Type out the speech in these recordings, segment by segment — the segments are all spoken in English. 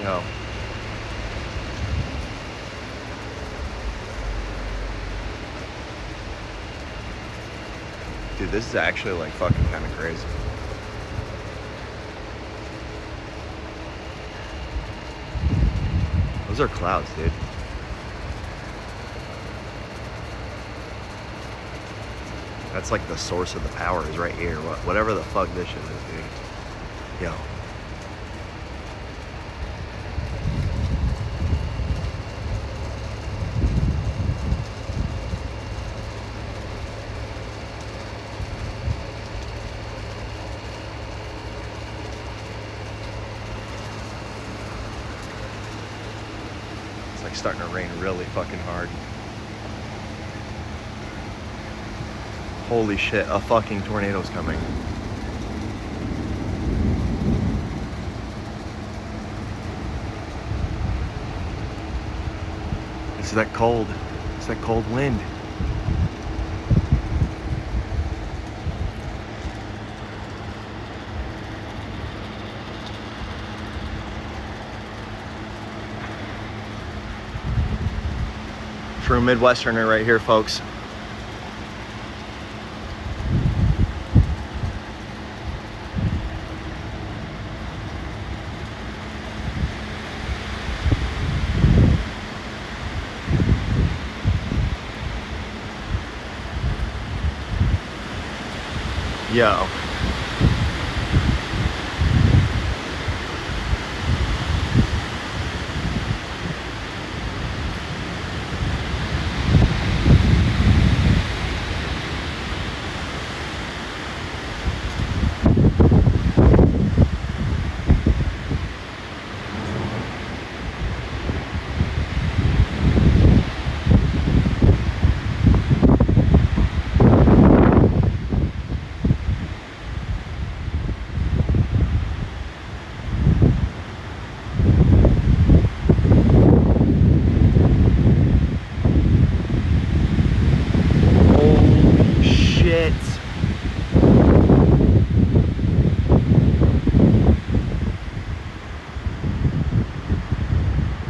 Yo. Dude, this is actually like fucking kind of crazy. Those are clouds, dude. That's like the source of the power is right here. Whatever the fuck this shit is, dude. Yo. It's like starting to rain really fucking hard. Holy shit, a fucking tornado's coming. It's that cold. It's that cold wind. True Midwesterner right here, folks. Yo.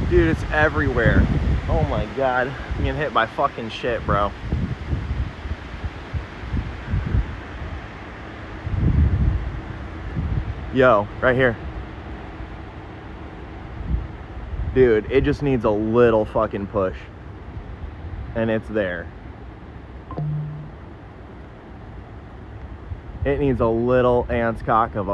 Dude, it's everywhere. Oh my god. I'm getting hit by fucking shit, bro. Yo, right here. Dude, it just needs a little fucking push. And it's there. It needs a little ant's cock of a